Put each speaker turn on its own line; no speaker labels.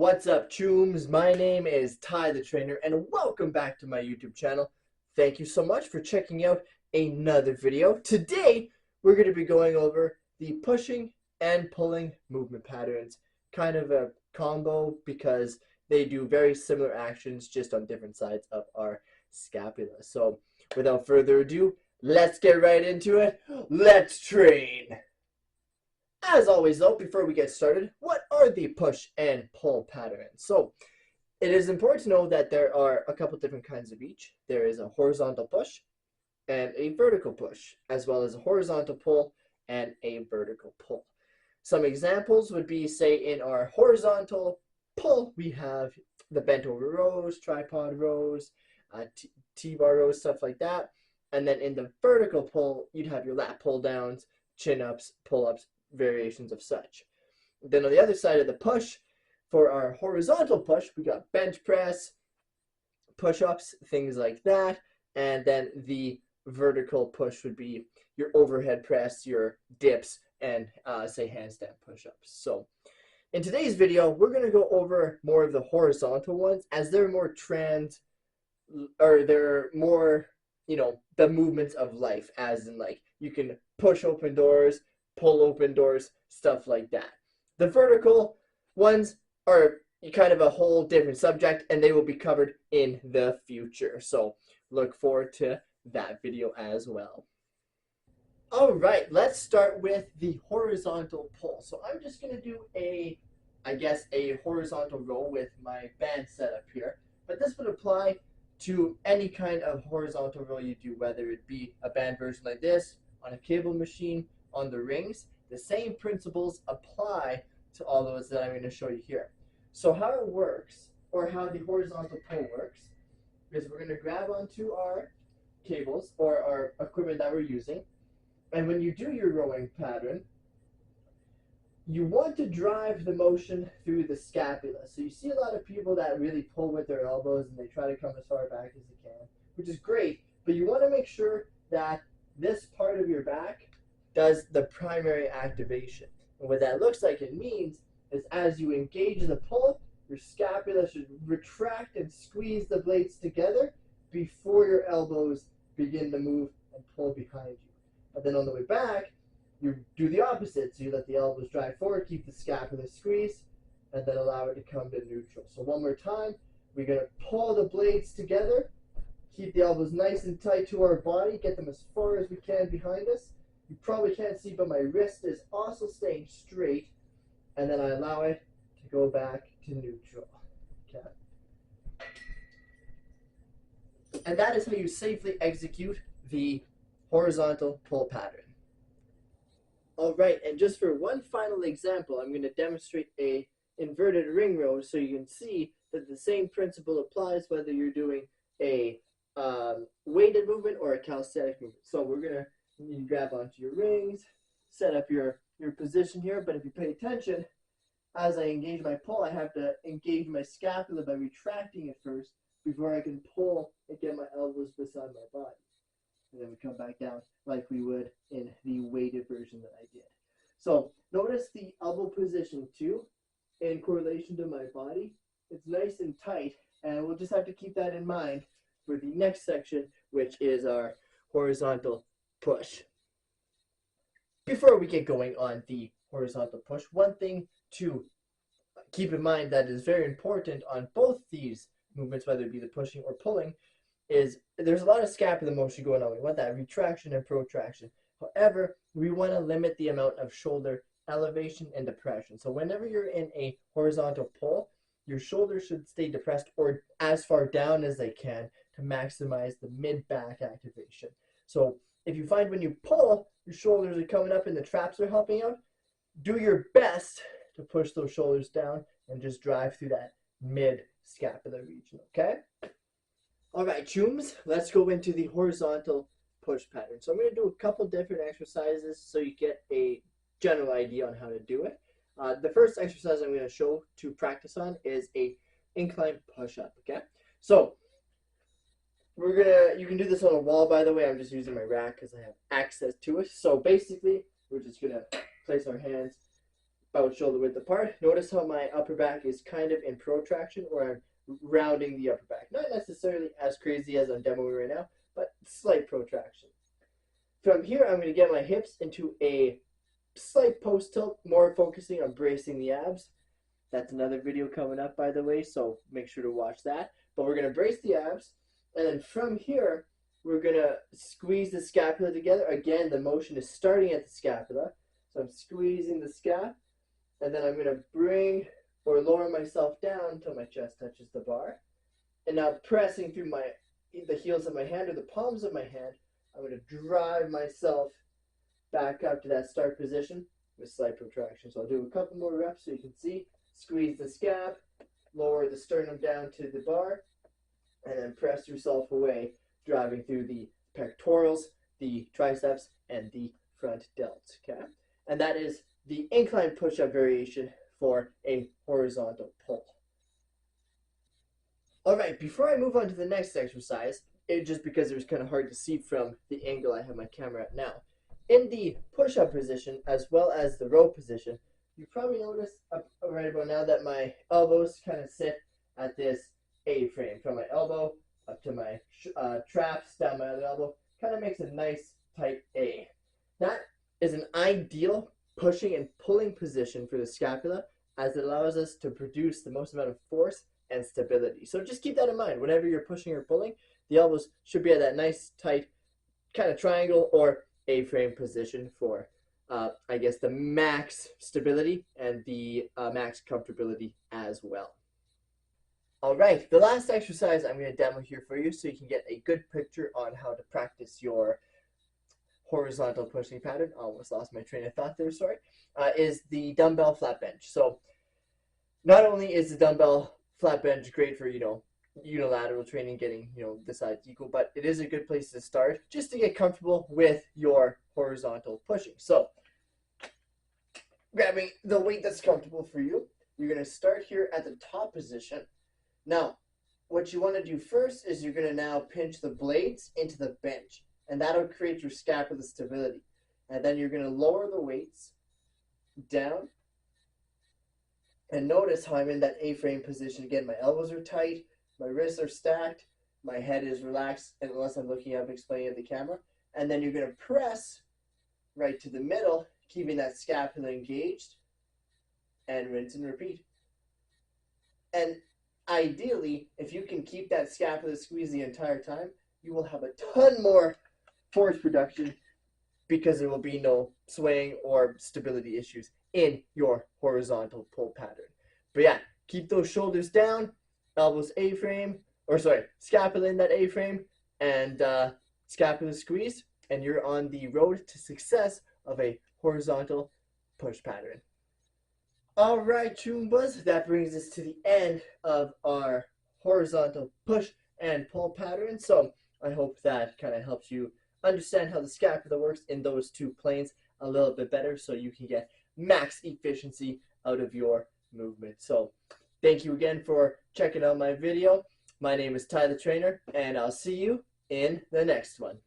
What's up, chooms? My name is Ty the Trainer, and welcome back to my YouTube channel. Thank you so much for checking out another video. Today, we're going to be going over the pushing and pulling movement patterns. Kind of a combo because they do very similar actions just on different sides of our scapula. So, without further ado, let's get right into it. Let's train! As always though, before we get started, what are the push and pull patterns? So it is important to know that there are a couple different kinds of each. There is a horizontal push and a vertical push, as well as a horizontal pull and a vertical pull. Some examples would be, say, in our horizontal pull, we have the bent over rows, tripod rows, T-bar rows, stuff like that. And then in the vertical pull, you'd have your lat pull downs, chin ups, pull ups, variations of such. Then on the other side of the push, for our horizontal push, we got bench press, push-ups, things like that. And then the vertical push would be your overhead press, your dips, and say handstand push-ups. So in today's video, we're going to go over more of the horizontal ones as they're more they're more, the movements of life, as in like you can push open doors, pull open doors, stuff like that. The vertical ones are kind of a whole different subject, and they will be covered in the future. So look forward to that video as well. All right, let's start with the horizontal pull. So I'm just going to do a horizontal row with my band set up here. But this would apply to any kind of horizontal row you do, whether it be a band version like this, on a cable machine, on the rings. The same principles apply to all those that I'm going to show you here. So how it works, or how the horizontal pull works, is we're going to grab onto our cables or our equipment that we're using, and when you do your rowing pattern, you want to drive the motion through the scapula. So you see a lot of people that really pull with their elbows and they try to come as far back as they can, which is great, but you want to make sure that this part of your back does the primary activation. And what that looks like and means is as you engage the pull, your scapula should retract and squeeze the blades together before your elbows begin to move and pull behind you. But then on the way back, you do the opposite. So you let the elbows drive forward, keep the scapula squeezed, and then allow it to come to neutral. So one more time, we're going to pull the blades together, keep the elbows nice and tight to our body, get them as far as we can behind us. You probably can't see, but my wrist is also staying straight, and then I allow it to go back to neutral. Okay. And that is how you safely execute the horizontal pull pattern. All right, and just for one final example, I'm going to demonstrate a inverted ring row so you can see that the same principle applies whether you're doing a weighted movement or a calisthenic movement. So we're going to you grab onto your rings, set up your position here, but if you pay attention, as I engage my pull, I have to engage my scapula by retracting it first before I can pull and get my elbows beside my body. And then we come back down like we would in the weighted version that I did. So notice the elbow position too, in correlation to my body. It's nice and tight, and we'll just have to keep that in mind for the next section, which is our horizontal push. Before we get going on the horizontal push, one thing to keep in mind that is very important on both these movements, whether it be the pushing or pulling, is there's a lot of scapular motion going on. We want that retraction and protraction. However, we want to limit the amount of shoulder elevation and depression. So whenever you're in a horizontal pull, your shoulders should stay depressed or as far down as they can to maximize the mid-back activation. So if you find when you pull, your shoulders are coming up and the traps are helping out, do your best to push those shoulders down and just drive through that mid-scapular region, okay? All right, chooms, let's go into the horizontal push pattern. So I'm going to do a couple different exercises so you get a general idea on how to do it. The first exercise I'm going to show to practice on is a incline push-up, okay? So you can do this on a wall, by the way. I'm just using my rack because I have access to it. So basically, we're just going to place our hands about shoulder width apart. Notice how my upper back is kind of in protraction, or I'm rounding the upper back. Not necessarily as crazy as I'm demoing right now, but slight protraction. From here, I'm going to get my hips into a slight post tilt, more focusing on bracing the abs. That's another video coming up, by the way, so make sure to watch that. But we're going to brace the abs, and then from here, we're going to squeeze the scapula together. Again, the motion is starting at the scapula. So I'm squeezing the scap, and then I'm going to bring or lower myself down until my chest touches the bar. And now pressing through the heels of my hand or the palms of my hand, I'm going to drive myself back up to that start position with slight protraction. So I'll do a couple more reps so you can see. Squeeze the scap, lower the sternum down to the bar, and then press yourself away, driving through the pectorals, the triceps, and the front delts, okay? And that is the incline push-up variation for a horizontal pull. All right, before I move on to the next exercise, just because it was kind of hard to see from the angle I have my camera at now, in the push-up position as well as the row position, you probably noticed right about now that my elbows kind of sit at this A-frame. From my elbow up to my traps, down my other elbow, kind of makes a nice tight A. That is an ideal pushing and pulling position for the scapula, as it allows us to produce the most amount of force and stability. So just keep that in mind. Whenever you're pushing or pulling, the elbows should be at that nice tight kind of triangle or A-frame position for I guess the max stability and the max comfortability as well. All right, the last exercise I'm going to demo here for you so you can get a good picture on how to practice your horizontal pushing pattern. I almost lost my train of thought there, sorry. Is the dumbbell flat bench. So not only is the dumbbell flat bench great for, unilateral training, getting, the sides equal, but it is a good place to start just to get comfortable with your horizontal pushing. So grabbing the weight that's comfortable for you, you're going to start here at the top position. Now, what you want to do first is you're going to now pinch the blades into the bench, and that'll create your scapula stability. And then you're going to lower the weights down, and notice how I'm in that A-frame position. Again, my elbows are tight, my wrists are stacked, my head is relaxed, unless I'm looking up explaining at the camera. And then you're going to press right to the middle, keeping that scapula engaged, and rinse and repeat. And ideally, if you can keep that scapula squeezed the entire time, you will have a ton more force production because there will be no swaying or stability issues in your horizontal pull pattern. But yeah, keep those shoulders down, elbows A-frame, scapula in that A-frame, and scapula squeezed, and you're on the road to success of a horizontal push pattern. All right, Choombas, that brings us to the end of our horizontal push and pull pattern. So I hope that kind of helps you understand how the scapula works in those two planes a little bit better so you can get max efficiency out of your movement. So thank you again for checking out my video. My name is Ty the Trainer, and I'll see you in the next one.